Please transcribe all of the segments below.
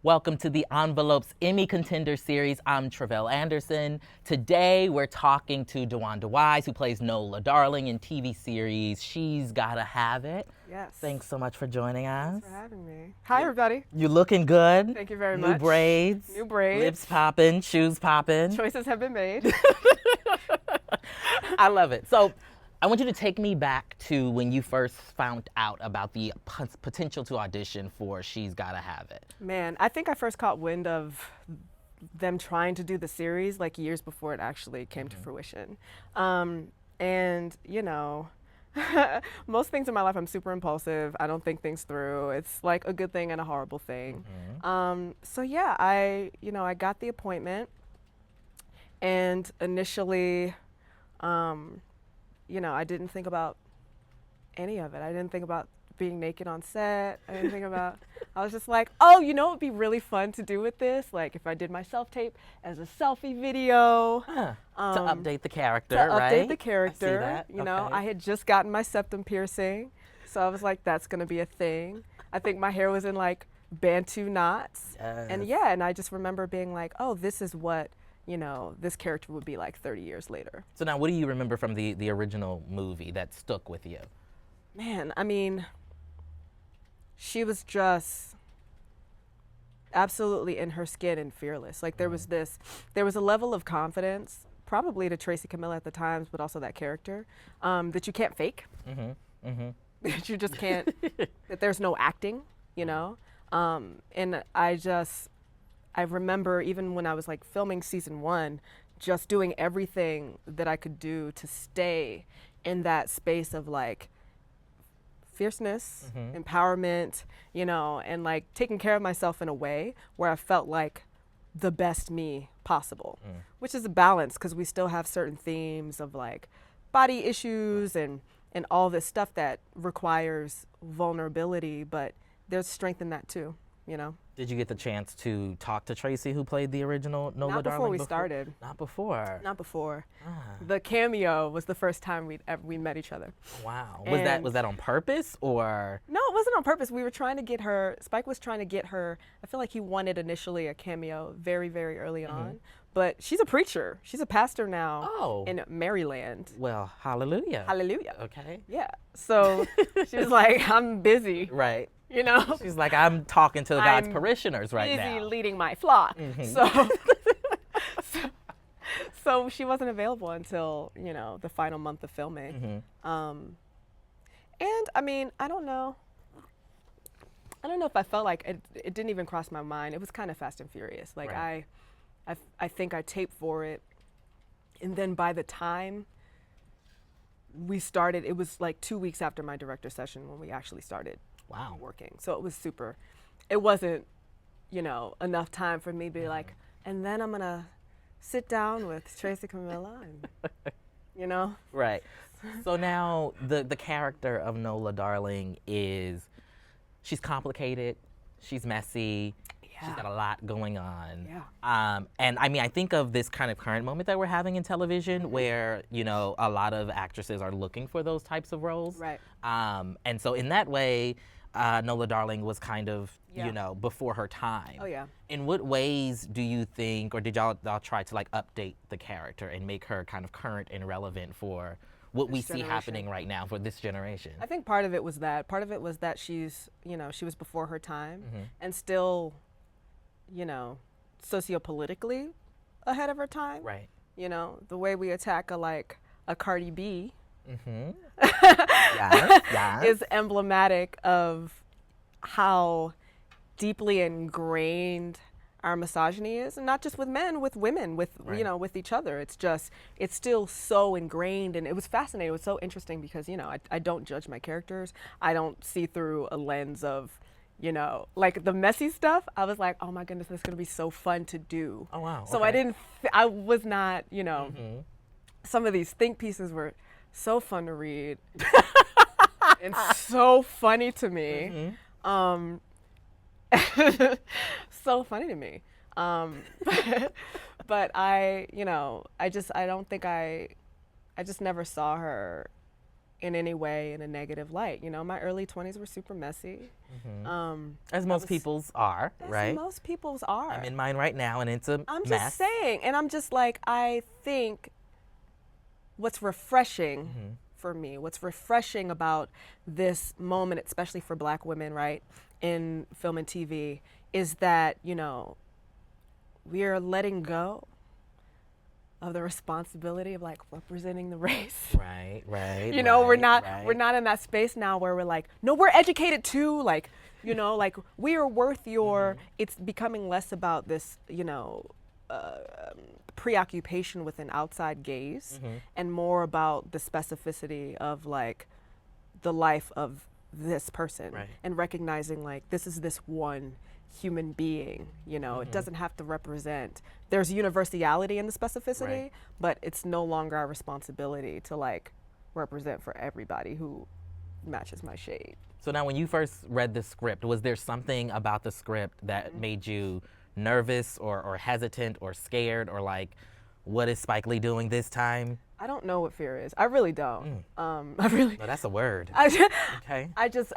Welcome to the Envelopes Emmy Contender Series. I'm Travell Anderson. Today we're talking to DeWanda Wise, who plays Nola Darling in TV series She's Gotta Have It. Yes. Thanks so much for joining us. Thanks for having me. Hi, everybody. You're looking good. Thank you very New much. braids. New braids. Lips popping, shoes popping. Choices have been made. I love it. So I want you to take me back to when you first found out about the potential to audition for She's Gotta Have It. Man, I think I first caught wind of them trying to do the series like years before it actually came to fruition. And, you know, most things in my life, I'm super impulsive. I don't think things through. It's like a good thing and a horrible thing. So yeah, I got the appointment, and initially, I didn't think about any of it. I didn't think about being naked on set. I didn't think about, I was just like, oh, you know what would be really fun to do with this? Like if I did my self-tape as a selfie video. To update the character, to right? update the character. I see that. You know, Okay. I had just gotten my septum piercing. So I was like, that's gonna be a thing. I think my hair was in like Bantu knots. And Yes. and I just remember being like, oh, this is what, this character would be like 30 years later. So now what do you remember from the original movie that stuck with you? Man, I mean, she was just absolutely in her skin and fearless. Like there was a level of confidence, probably to Tracy Camilla at the times, but also that character, that you can't fake. That you just can't, that there's no acting, and I remember even when I was like filming season 1, just doing everything that I could do to stay in that space of like fierceness, empowerment, and like taking care of myself in a way where I felt like the best me possible, which is a balance because we still have certain themes of like body issues and all this stuff that requires vulnerability, but there's strength in that too, Did you get the chance to talk to Tracy, who played the original Nola Not before Darling? we started. Not before. Not before. Ah, The cameo was the first time we met each other. wow. And- Was that on purpose or? No, it wasn't on purpose. We were trying to get her, Spike was trying to get her, I feel like he wanted initially a cameo very, very early on, but she's a preacher. She's a pastor now Oh. in Maryland. Well, hallelujah. Hallelujah. Okay. Yeah. So she was like, I'm busy, Right. She's like, I'm talking to God's I'm parishioners right busy now. leading my flock. So she wasn't available until, the final month of filming. And I mean, I don't know if I felt like it didn't even cross my mind. It was kind of fast and furious. Like Right. I think I taped for it, and then by the time we started, it was like 2 weeks after my director session when we actually started Wow. working. So it was super. It wasn't, enough time for me to be like, and then I'm gonna sit down with Tracy Camilla and, Right. So now the character of Nola Darling she's complicated, she's messy, she's got a lot going on. Yeah. And I mean, I think of this kind of current moment that we're having in television where, a lot of actresses are looking for those types of roles. Right. And so in that way, Nola Darling was kind of, Yeah. before her time. Oh yeah. In what ways do you think, or did y'all try to like update the character and make her kind of current and relevant for what we This see generation. happening right now for this generation? I think part of it was that. Part of it was that she's, she was before her time and still, sociopolitically ahead of her time. Right. The way we attack a Cardi B Yes. is emblematic of how deeply ingrained our misogyny is, and not just with men, with women, with Right. with each other. It's still so ingrained, and it was fascinating. It was so interesting because I don't judge my characters. I don't see through a lens of like the messy stuff. I was like, oh my goodness, this is gonna be so fun to do. Oh, wow. So Okay. I was not, some of these think pieces were so fun to read and so funny to me. So funny to me. But I just never saw her in any way in a negative light. You know, my early 20s were super messy. As most people's are, right? As most people's are. I'm in mine right now, and it's a I'm mess. just saying, and I'm just like, I think what's refreshing for me, what's refreshing about this moment, especially for Black women, right, in film and TV, is that, you know, we are letting go of the responsibility of like representing the race. Right, right. You know, right, we're not in that space now where we're like, no, we're educated too. Like, you know, like we are worth your, it's becoming less about this, you know, preoccupation with an outside gaze and more about the specificity of like the life of this person and recognizing like this is this one human being, you know, it doesn't have to represent, there's universality in the specificity, but it's no longer our responsibility to like represent for everybody who matches my shade. So now when you first read the script, was there something about the script that made you nervous or hesitant or scared or like, what is Spike Lee doing this time? I don't know what fear is. I really don't. I really. No, that's a word. Okay. I just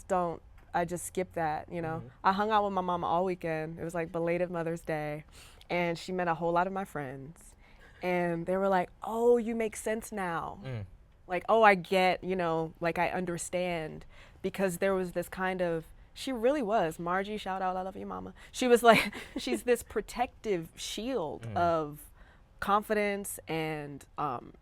don't. I just skip that, you know. I hung out with my mama all weekend. It was like belated Mother's Day, and she met a whole lot of my friends, and they were like, "Oh, you make sense now." Like, "Oh, I get, you know, like I understand," because there was this kind of. She really was. Margie, shout out, I love you, mama. She was like, she's this protective shield of confidence and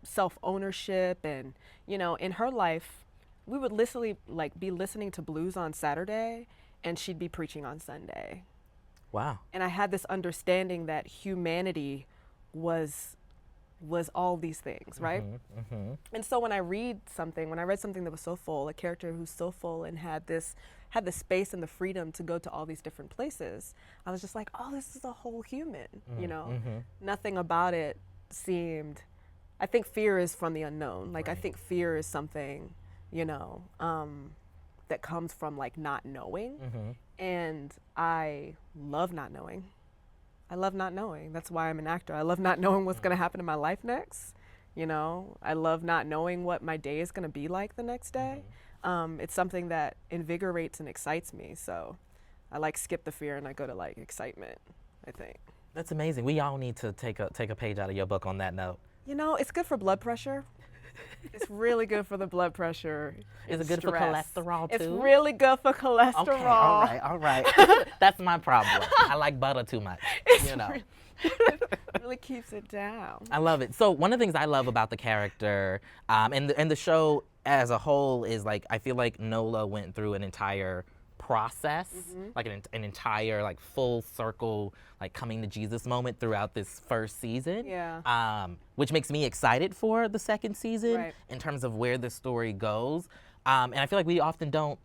self-ownership. And, you know, in her life, we would literally like be listening to blues on Saturday and she'd be preaching on Sunday. Wow. And I had this understanding that humanity was all these things, right? And so when I read something that was so full, a character who's so full and had the space and the freedom to go to all these different places, I was just like, oh, this is a whole human, you know? Nothing about it seemed, I think fear is from the unknown. Like, I think fear is something, you know, that comes from like not knowing. And I love not knowing. I love not knowing. That's why I'm an actor. I love not knowing what's going to happen in my life next. You know, I love not knowing what my day is going to be like the next day. It's something that invigorates and excites me. So I like skip the fear and I go to like excitement, I think. That's amazing. We all need to take a page out of your book on that note. You know, it's good for blood pressure. It's really good for the blood pressure. Is it good for cholesterol too? It's really good for cholesterol. Okay, all right. That's my problem. I like butter too much, you know. It really keeps it down. I love it. So one of the things I love about the character and the show as a whole is like, I feel like Nola went through an entire process, like an entire like full circle, like coming to Jesus moment throughout this first season. Yeah. Which makes me excited for the second season in terms of where the story goes. And I feel like we often don't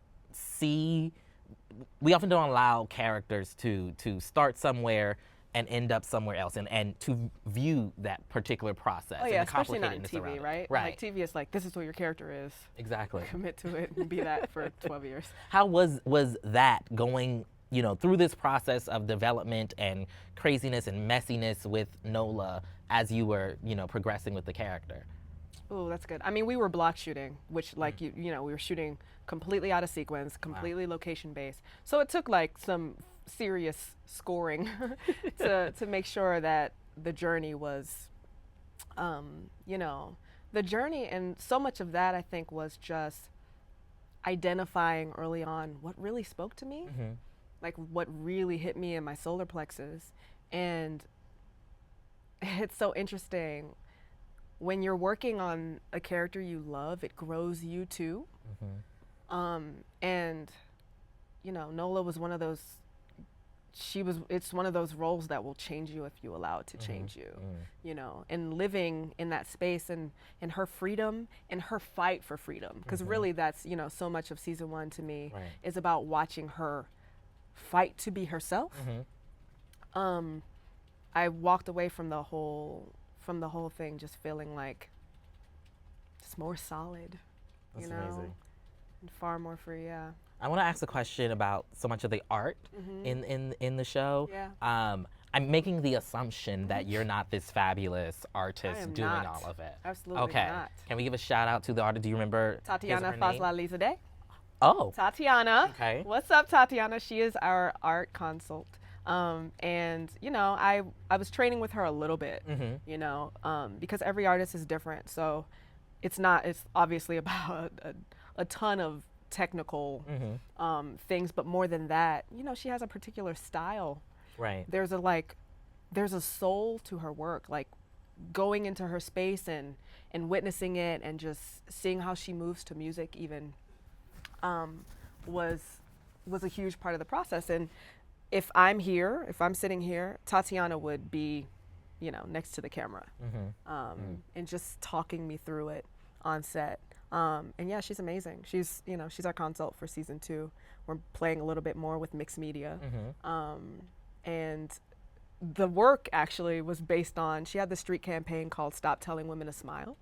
allow characters to start somewhere and end up somewhere else, and to view that particular process. Oh yeah, and the especially not in TV, right? Right. Like TV is like, this is what your character is. Exactly. Commit to it and be that for 12 years. How was that going, you know, through this process of development and craziness and messiness with Nola as you were, you know, progressing with the character? Oh, that's good. I mean, we were block shooting, which like, you know, we were shooting completely out of sequence, completely location based. So it took like some serious scoring to make sure that the journey was, you know, the journey. And so much of that, I think, was just identifying early on what really spoke to me, like what really hit me in my solar plexus. And it's so interesting. When you're working on a character you love, it grows you too. And, you know, Nola was one of those, it's one of those roles that will change you if you allow it to change you, you know, and living in that space and her freedom and her fight for freedom. Because really that's, you know, so much of season 1 to me is about watching her fight to be herself. I walked away from the whole thing just feeling like just more solid, That's you know, amazing. and far more free. Yeah. I want to ask a question about so much of the art in the show. Yeah. I'm making the assumption that you're not this fabulous artist doing not. all of it. Absolutely okay. not. Can we give a shout out to the artist? Do you remember Tatiana his or her name? Fazla Lizadeh. Oh. Tatiana. Okay. What's up, Tatiana? She is our art consult. And you know, I was training with her a little bit, you know, because every artist is different. So it's obviously about a ton of technical things, but more than that, you know, she has a particular style. Right. There's a soul to her work, like going into her space and witnessing it and just seeing how she moves to music even was a huge part of the process. And if I'm sitting here, Tatiana would be, you know, next to the camera and just talking me through it on set. And yeah, she's amazing. She's our consult for season 2. We're playing a little bit more with mixed media. And the work actually was based on, she had the street campaign called Stop Telling Women to Smile.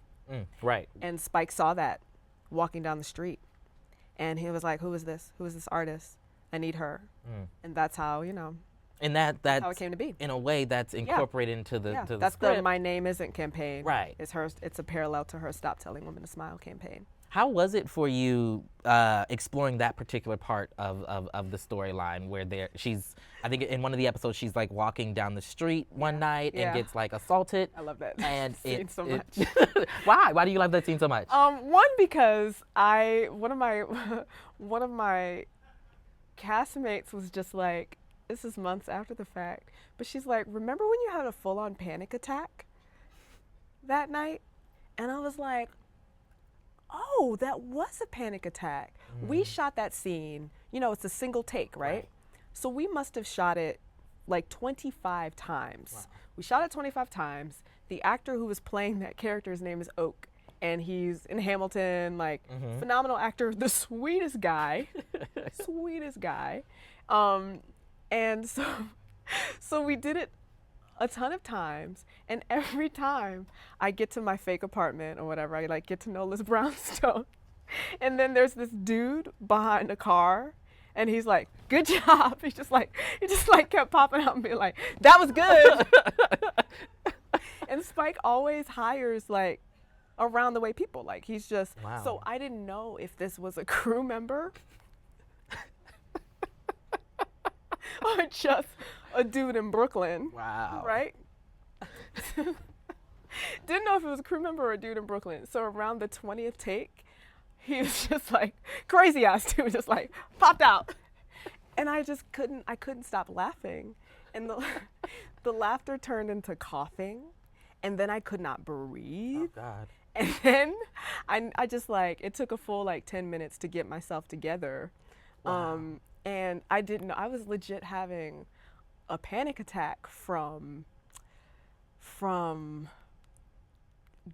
Right. And Spike saw that walking down the street. And he was like, who is this? Who is this artist? I need her. And that's how, you know, and that's how it came to be. In a way, that's incorporated into the to the that's script. the My Name Isn't campaign. Right. It's a parallel to her Stop Telling Women to Smile campaign. How was it for you exploring that particular part of the storyline where I think in one of the episodes she's like walking down the street one night and gets like assaulted. I love that and scene so much. Why do you love that scene so much? One, because one of my castmates was just like, this is months after the fact, but she's like, remember when you had a full-on panic attack that night? And I was like, oh, that was a panic attack. We shot that scene, you know, it's a single take, right? So we must have shot it like 25 times. Wow. We shot it 25 times. The actor who was playing that character's name is Oak, and he's in Hamilton, like phenomenal actor, the sweetest guy, sweetest guy. And so we did it a ton of times, and every time I get to my fake apartment or whatever, I like get to Nola's brownstone, and then there's this dude behind a car, and he's like, good job. He just like kept popping out and being like, that was good. And Spike always hires like around the way people, like he's just, so I didn't know if this was a crew member or just a dude in Brooklyn. Wow. Right? Didn't know if it was a crew member or a dude in Brooklyn. So around the 20th take, he was just like, crazy ass dude, just like popped out. And I couldn't stop laughing. And the laughter turned into coughing. And then I could not breathe. Oh, God. And then I just like, it took a full like 10 minutes to get myself together. Wow. And I didn't know, I was legit having a panic attack from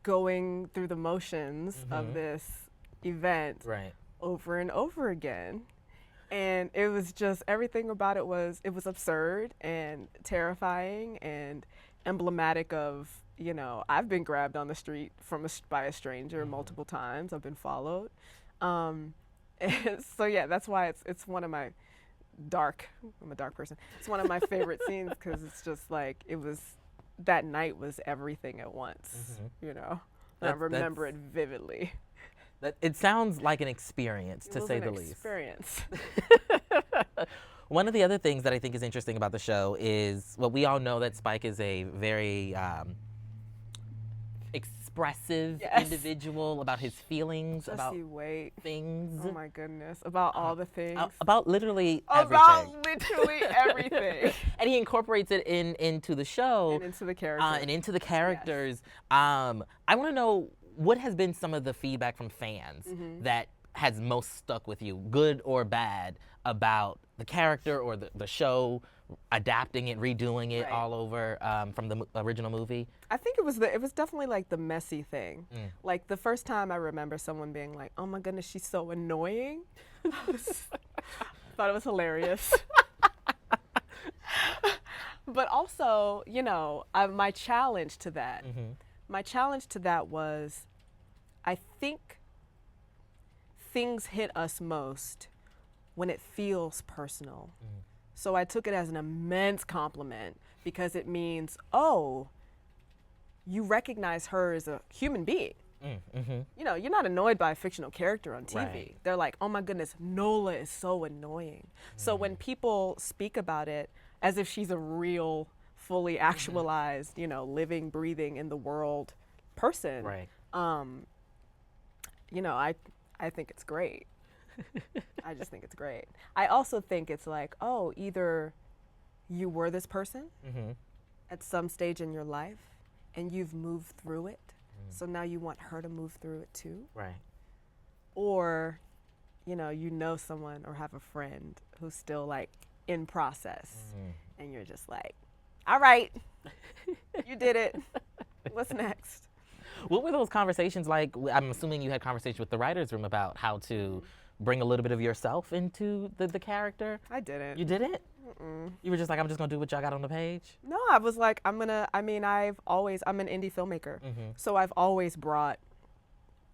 going through the motions of this event over and over again. And it was just, everything about it was absurd and terrifying and emblematic of, you know, I've been grabbed on the street by a stranger multiple times. I've been followed. And so yeah, that's why it's one of my I'm a dark person. It's one of my favorite scenes because it's just like, that night was everything at once, you know? And I remember it vividly. It sounds like an experience, to say the least. Experience. One of the other things that I think is interesting about the show is, well, we all know that Spike is a very expressive individual about his feelings, about things. Oh my goodness, about all the things. About literally everything. About literally everything. And he incorporates it into the show. And into the characters. Yes. I want to know, what has been some of the feedback from fans that has most stuck with you, good or bad, about the character or the show, adapting it, redoing it all over from the original movie? I think it was definitely like the messy thing. Like the first time I remember someone being like, oh my goodness, she's so annoying. I thought it was hilarious. But also, you know, my challenge to that was, I think things hit us most when it feels personal. So I took it as an immense compliment because it means, oh, you recognize her as a human being. You know, you're not annoyed by a fictional character on TV. Right. They're like, oh my goodness, Nola is so annoying. So when people speak about it as if she's a real, fully actualized, you know, living, breathing in the world person, Right. you know, I think it's great. I just think it's great. I also think it's like, oh, either you were this person at some stage in your life and you've moved through it. So now you want her to move through it too. Right. Or, you know someone or have a friend who's still like in process and you're just like, all right, you did it. What's next? What were those conversations like? I'm assuming you had conversations with the writer's room about how to bring a little bit of yourself into the character. I didn't. You didn't? You were just like, I'm just gonna do what y'all got on the page? No, I was like, I'm an indie filmmaker. So I've always brought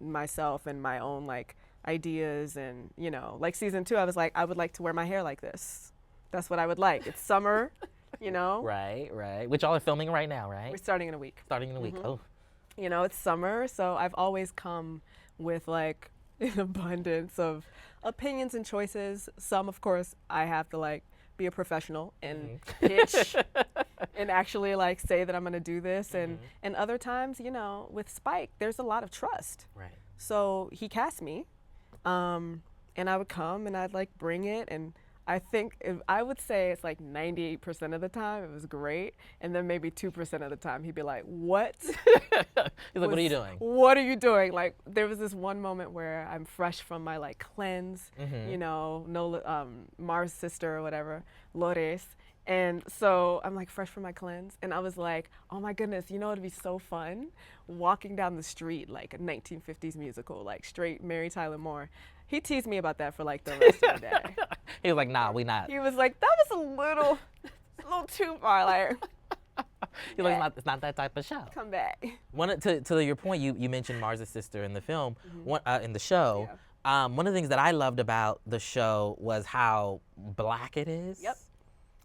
myself and my own like ideas and, you know, like season 2, I was like, I would like to wear my hair like this. That's what I would like. It's summer, you know? Right, right. Which y'all are filming right now, right? We're starting in a week. Starting in a week. Oh. You know, it's summer, so I've always come with like an abundance of opinions and choices. Some, of course, I have to like be a professional and pitch and actually like say that I'm gonna do this. And other times, you know, with Spike, there's a lot of trust. Right. So he cast me, and I would come and I'd like bring it, and I think I would say it's like 98% of the time it was great, and then maybe 2% of the time he'd be like, "What?" He's like, "What are you doing? What are you doing?" Like there was this one moment where I'm fresh from my like cleanse, you know, Nola, Mars' sister or whatever, Lores. And so I'm like fresh from my cleanse, and I was like, oh my goodness, you know, it'd be so fun walking down the street like a 1950s musical, like straight Mary Tyler Moore. He teased me about that for like the rest of the day. He was like, nah, we not. He was like, that was a little too far. Like, He's like, it's not that type of show. Come back. To your point, you mentioned Mars' sister in the film, in the show. Yeah. One of the things that I loved about the show was how Black it is. Yep.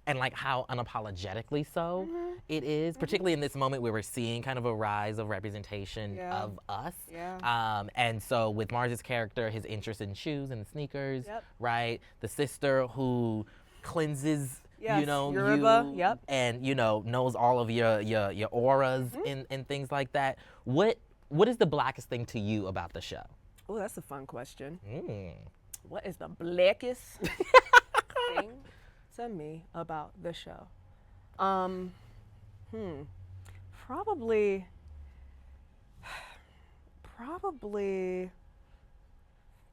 And like how unapologetically so it is, particularly in this moment where we're seeing kind of a rise of representation of us. Yeah. And so with Mars' character, his interest in shoes and sneakers, right? The sister who cleanses, you know, Yoruba, you, and you know knows all of your auras and things like that. What is the blackest thing to you about the show? Oh, that's a fun question. What is the blackest thing to me about the show? Probably,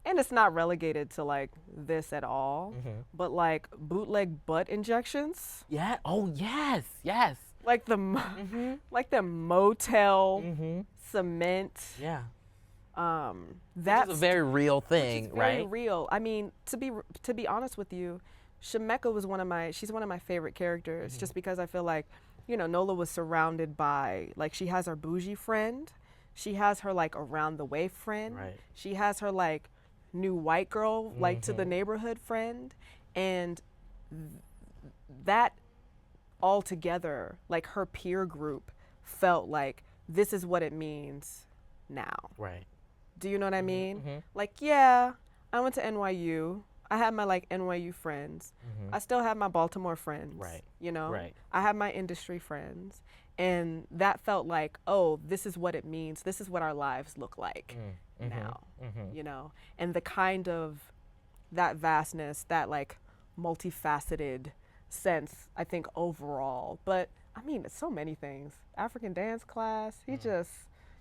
and it's not relegated to like this at all, but like bootleg butt injections. Yeah. Oh yes, yes. Like the like the motel cement. Yeah. That's a very real thing, right? Very real. I mean, to be honest with you, Shemeka was she's one of my favorite characters, just because I feel like, you know, Nola was surrounded by, like, she has her bougie friend, she has her like around the way friend, she has her like new white girl, like to the neighborhood friend, and that all together, like her peer group felt like this is what it means now. Right. Do you know what I mean? Like, yeah, I went to NYU. I had my like NYU friends. I still have my Baltimore friends. Right. You know? Right. I have my industry friends. And that felt like, oh, this is what it means. This is what our lives look like now. You know? And the kind of that vastness, that like multifaceted sense, I think overall. But I mean, it's so many things. African dance class, he just,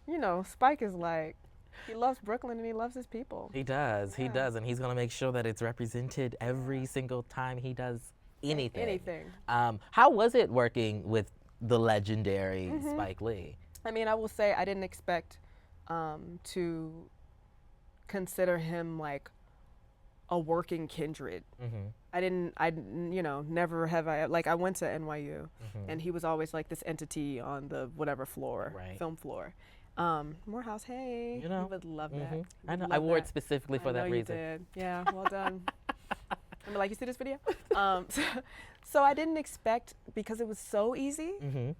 you know, Spike is like, he loves Brooklyn and he loves his people. He does, he does, and he's gonna make sure that it's represented every single time he does anything. Anything. How was it working with the legendary Spike Lee? I mean, I will say I didn't expect to consider him like a working kindred. You know, never have I, like I went to NYU and he was always like this entity on the whatever floor, film floor. Morehouse, hey, you know, you would love that. I know, I wore it specifically for that reason. You did. Yeah, well done. I'm like, you see this video? So I didn't expect, because it was so easy. Mm-hmm.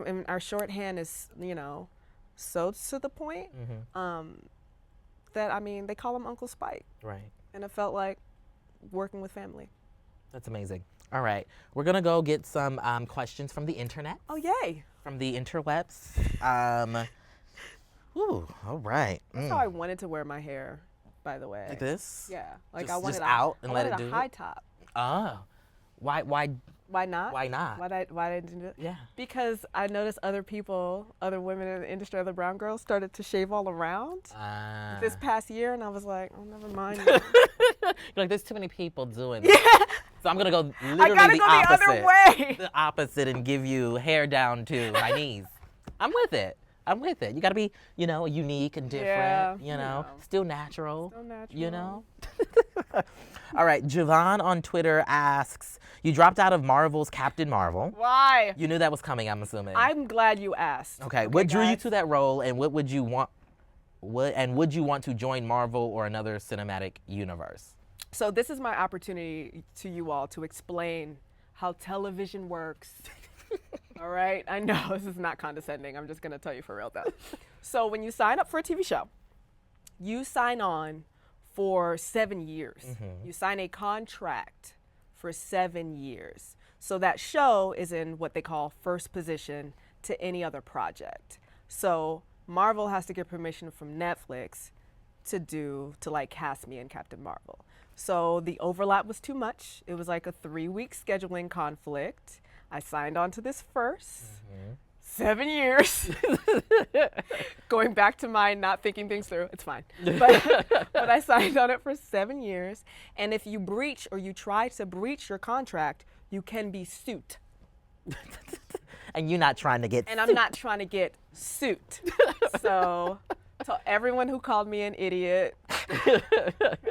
And our shorthand is, so to the point. That, I mean, they call him Uncle Spike. Right. And it felt like working with family. That's amazing. All right. We're going to go get some questions from the internet. Oh, yay. From the interwebs. Ooh, all right. That's how I wanted to wear my hair, by the way. Like this? Yeah. Like just, I wanted just out and let it do a high top. Oh. Why not? Why not? Why didn't you do it? Yeah. Because I noticed other women in the industry, other brown girls, started to shave all around this past year, and I was like, oh, never mind. You're like, there's too many people doing it. Yeah. So I'm gonna go literally the opposite. The other way. The opposite, and give you hair down to my knees. I'm with it. You gotta be, unique and different. Yeah, still natural. Still natural. All right, Javon on Twitter asks, you dropped out of Marvel's Captain Marvel. Why? You knew that was coming, I'm assuming. I'm glad you asked. Okay, what drew you to that role, and what would you want? Would you want to join Marvel or another cinematic universe? So this is my opportunity to you all to explain how television works. All right, I know this is not condescending. I'm just gonna tell you for real though. So when you sign up for a TV show, you sign on for 7 years. Mm-hmm. You sign a contract for 7 years. So that show is in what they call first position to any other project. So Marvel has to get permission from Netflix to cast me in Captain Marvel. So the overlap was too much. It was like a 3-week scheduling conflict. I signed on to this first. Mm-hmm. 7 years. Going back to my not thinking things through, it's fine. But I signed on it for 7 years. And if you breach or you try to breach your contract, you can be sued. And you're not trying to get sued. And I'm not trying to get sued. So everyone who called me an idiot,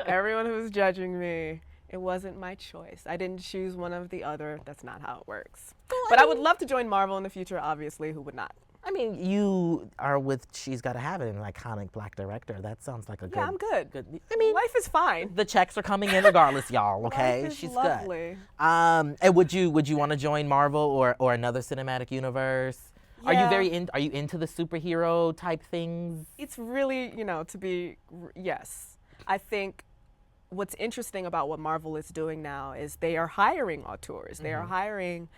everyone who's judging me, it wasn't my choice. I didn't choose one of the other. That's not how it works. But I would love to join Marvel in the future, obviously. Who would not? I mean, you are with She's Gotta Have It, an iconic Black director. That sounds like a good... Yeah, I'm good. I mean, life is fine. The checks are coming in regardless, y'all, okay? Life is She's lovely. Good. And would you want to join Marvel or another cinematic universe? Yeah. Are you into the superhero type things? It's really, yes. I think what's interesting about what Marvel is doing now is they are hiring auteurs. Mm-hmm. They are hiring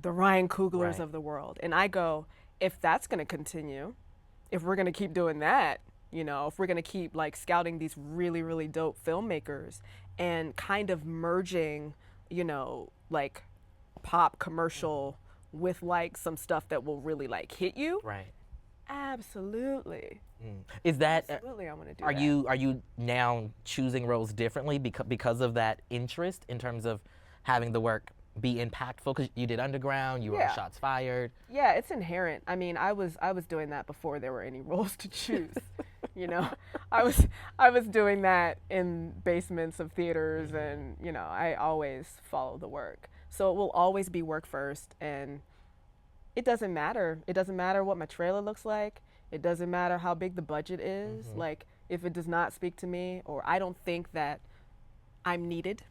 the Ryan Cooglers of the world. And I go, if that's going to continue, if we're going to keep doing that, if we're going to keep scouting these really, really dope filmmakers and kind of merging, pop commercial with some stuff that will really hit you. Right. Absolutely. Is that absolutely? I want to do. Are you now choosing roles differently because of that interest in terms of having the work be impactful? Because you did Underground, you were on Shots Fired. Yeah, it's inherent. I mean, I was doing that before there were any roles to choose. I was doing that in basements of theaters, and I always follow the work. So it will always be work first, and it doesn't matter. It doesn't matter what my trailer looks like. It doesn't matter how big the budget is. Mm-hmm. If it does not speak to me, or I don't think that I'm needed,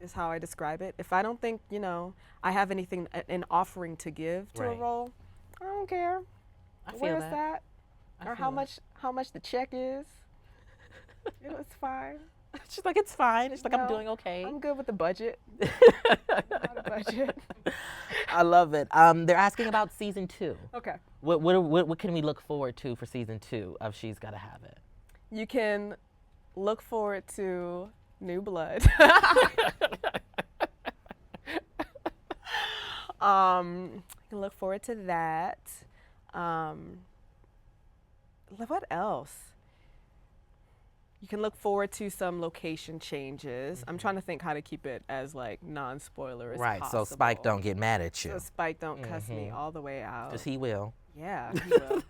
is how I describe it. If I don't think, I have anything, an offering to give to a role, I don't care. Where's that? Or how much the check is. It's fine. She's like, it's fine. It's like, I'm doing okay. I'm good with the budget. Not a budget. I love it. They're asking about season 2. Okay. What can we look forward to for season 2 of She's Gotta Have It? You can look forward to new blood. You can look forward to that. What else? You can look forward to some location changes. I'm trying to think how to keep it as non-spoiler as possible. Right, so Spike don't get mad at you. So Spike don't cuss me all the way out. Because he will. Yeah, he will.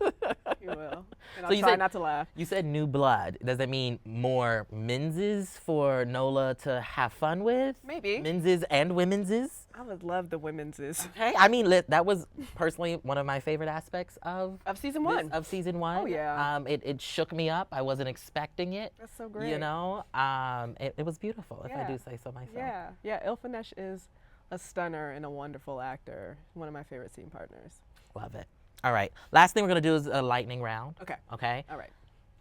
He will. And I'll try not to laugh. You said new blood. Does that mean more menses for Nola to have fun with? Maybe. Menses and womenses? I would love the women's is. Okay, I mean, that was personally one of my favorite aspects of season one. Of season one. Oh, yeah. It shook me up. I wasn't expecting it. That's so great. You know, it was beautiful, if I do say so myself. Yeah. Ilfanesh is a stunner and a wonderful actor. One of my favorite scene partners. Love it. All right. Last thing we're gonna do is a lightning round. Okay. Okay. All right.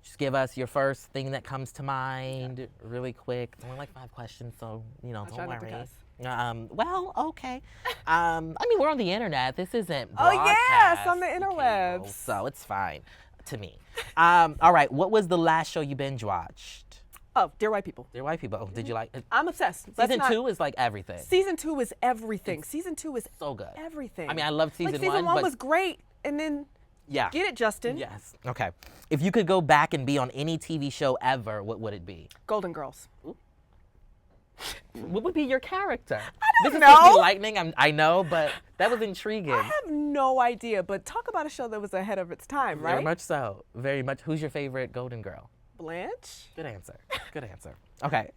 Just give us your first thing that comes to mind, really quick. It's only like 5 questions, so don't try not to worry. cuss. Well, okay. I mean, we're on the internet. This isn't Oh yes, on the broadcast interwebs. cable, so it's fine to me. All right. What was the last show you binge watched? Oh, Dear White People. Dear White People. Oh, did you like it? I'm obsessed. Season 2 is like everything. Season 2 is everything. Season 2 is So good. everything. I mean, I loved season 1. Season 1 but was great, and then yeah. get it, Justin. Yes. Okay. If you could go back and be on any TV show ever, what would it be? Golden Girls. What would be your character? I don't this know. This is lightning, I know, but that was intriguing. I have no idea, but talk about a show that was ahead of its time, right? Very much so. Very much. Who's your favorite Golden Girl? Blanche. Good answer. Good answer. Okay.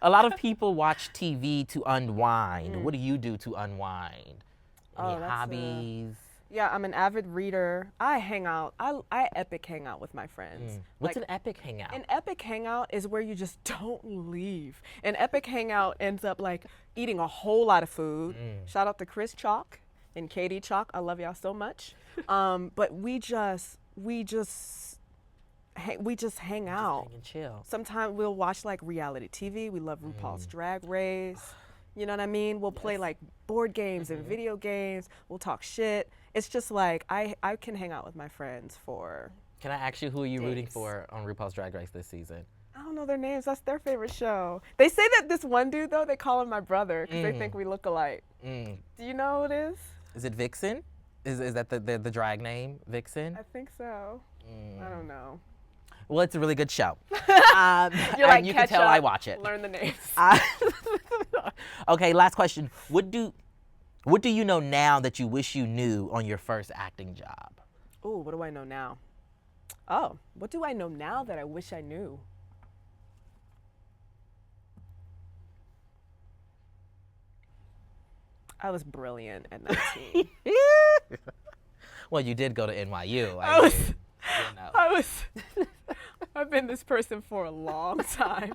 A lot of people watch TV to unwind. What do you do to unwind? Any hobbies? Yeah, I'm an avid reader. I hang out. I epic hang out with my friends. What's an epic hangout? An epic hangout is where you just don't leave. An epic hangout ends up like eating a whole lot of food. Shout out to Chris Chalk and Katie Chalk. I love y'all so much. But we just hang out. Hang and chill. Sometimes we'll watch like reality TV. We love RuPaul's Drag Race. You know what I mean? We'll play like board games and video games. We'll talk shit. It's just like I can hang out with my friends for. Can I ask you who are you rooting days. for on RuPaul's Drag Race this season? I don't know their names. That's their favorite show. They say that this one dude though, they call him my brother because they think we look alike. Do you know who it is? Is it Vixen? Is that the drag name, Vixen? I think so. I don't know. Well, it's a really good show. You're like, you catch can tell up, I watch it. Learn the names. Okay, last question. What do you know now that you wish you knew on your first acting job? Ooh, what do I know now? Oh, what do I know now that I wish I knew? I was brilliant at 19. Well, you did go to NYU. I've been this person for a long time.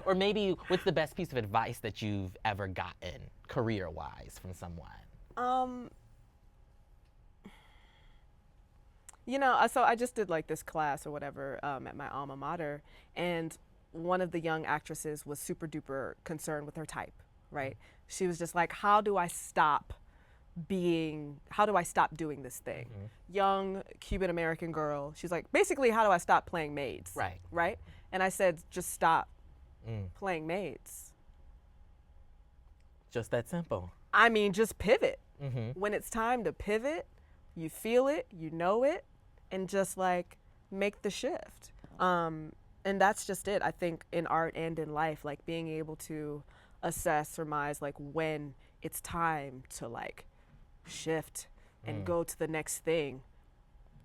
Or maybe what's the best piece of advice that you've ever gotten career-wise from someone? So I just did like this class or whatever at my alma mater, and one of the young actresses was super duper concerned with her type, right? She was just like, how do I stop doing this thing? Young Cuban American girl. She's like, basically, how do I stop playing maids? Right. Right? And I said, just stop playing maids. Just that simple. I mean, just pivot. When it's time to pivot, you feel it, you know it, and just like make the shift. And that's just it. I think in art and in life, like being able to assess, surmise, like when it's time to like shift and go to the next thing,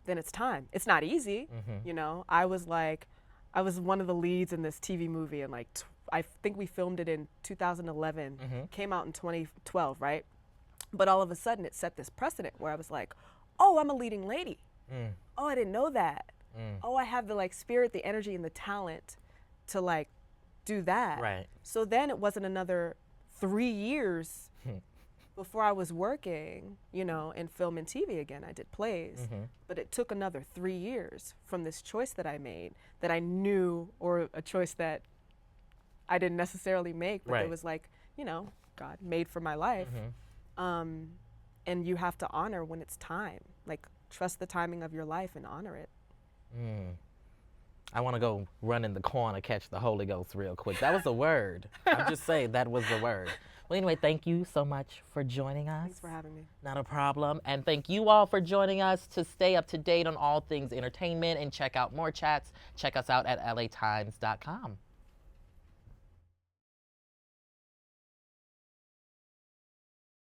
then it's time. It's not easy, you know. I was one of the leads in this TV movie, and like I think we filmed it in 2011, came out in 2012, right? But all of a sudden, it set this precedent where I was like, oh, I'm a leading lady. Oh, I didn't know that. Oh, I have the like spirit, the energy, and the talent to like do that. Right. So then it wasn't another 3 years before I was working, you know, in film and TV again. I did plays, but it took another 3 years from this choice that I made that I knew, or a choice that I didn't necessarily make, but it was like, you know, God made for my life. And you have to honor when it's time. Like, trust the timing of your life and honor it. I want to go run in the corner, catch the Holy Ghost real quick. That was a word. I'm just saying that was a word. Well, anyway, thank you so much for joining us. Thanks for having me. Not a problem. And thank you all for joining us. To stay up to date on all things entertainment and check out more chats, check us out at latimes.com.